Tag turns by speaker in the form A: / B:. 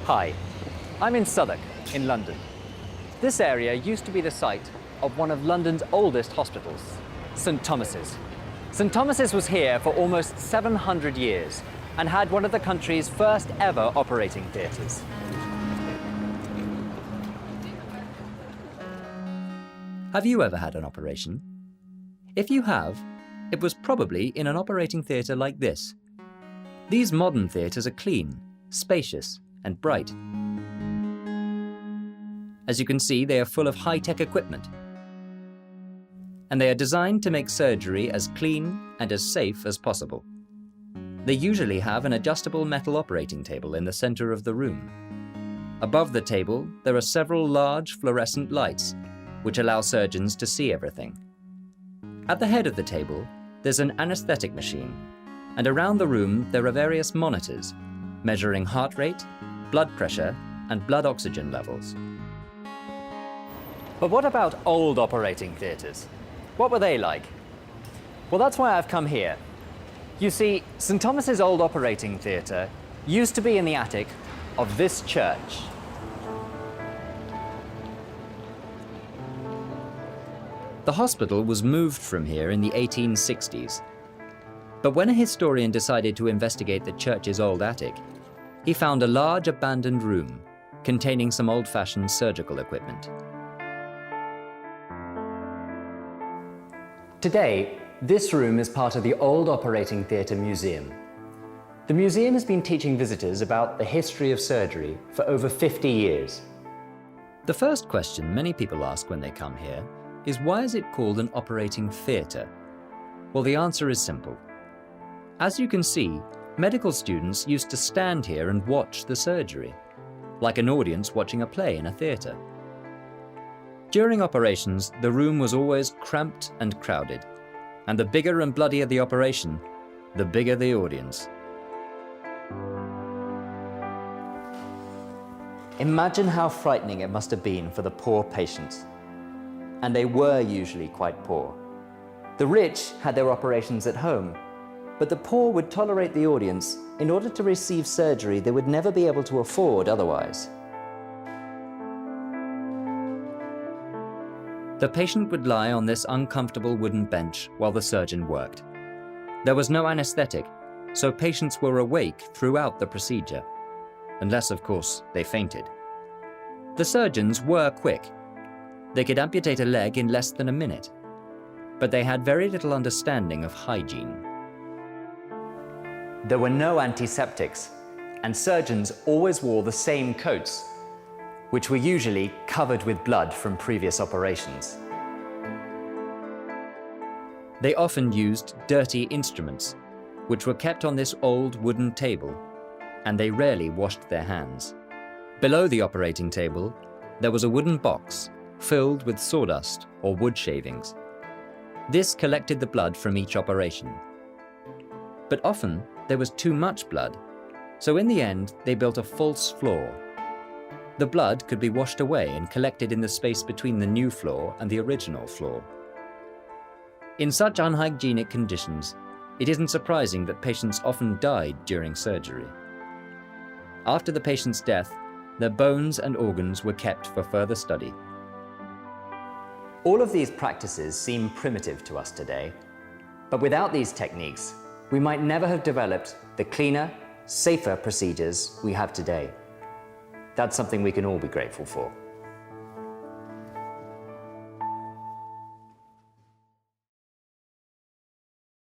A: Hi, I'm in Southwark, in London. This area used to be the site of one of London's oldest hospitals, St Thomas's. St Thomas's was here for almost 700 years and had one of the country's first ever operating theatres.
B: Have you ever had an operation? If you have, it was probably in an operating theatre like this. These modern theatres are clean, spacious, and bright. As you can see, they are full of high-tech equipment. And they are designed to make surgery as clean and as safe as possible. They usually have an adjustable metal operating table in the center of the room. Above the table, there are several large fluorescent lights, which allow surgeons to see everything. At the head of the table, there's an anesthetic machine, and around the room there are various monitors, measuring heart rate, blood pressure, and blood oxygen levels.
A: But what about old operating theatres? What were they like? Well, that's why I've come here. You see, St Thomas's old operating theatre used to be in the attic of this church.
B: The hospital was moved from here in the 1860s. But when a historian decided to investigate the church's old attic, he found a large abandoned room containing some old-fashioned surgical equipment.
A: Today, this room is part of the Old Operating Theatre Museum. The museum has been teaching visitors about the history of surgery for over 50 years.
B: The first question many people ask when they come here is, why is it called an operating theatre? Well, the answer is simple. As you can see, medical students used to stand here and watch the surgery, like an audience watching a play in a theatre. During operations, the room was always cramped and crowded, and the bigger and bloodier the operation, the bigger the audience.
A: Imagine how frightening it must have been for the poor patients. And they were usually quite poor. The rich had their operations at home, but the poor would tolerate the audience in order to receive surgery they would never be able to afford otherwise.
B: The patient would lie on this uncomfortable wooden bench while the surgeon worked. There was no anesthetic, so patients were awake throughout the procedure, unless, of course, they fainted. The surgeons were quick. They could amputate a leg in less than a minute, but they had very little understanding of hygiene.
A: There were no antiseptics, and surgeons always wore the same coats, which were usually covered with blood from previous operations.
B: They often used dirty instruments, which were kept on this old wooden table, and they rarely washed their hands. Below the operating table, there was a wooden box filled with sawdust or wood shavings. This collected the blood from each operation. But often there was too much blood, so in the end they built a false floor. The blood could be washed away and collected in the space between the new floor and the original floor. In such unhygienic conditions, it isn't surprising that patients often died during surgery. After the patient's death, their bones and organs were kept for further study.
A: All of these practices seem primitive to us today, but without these techniques, we might never have developed the cleaner, safer procedures we have today. That's something we can all be grateful for.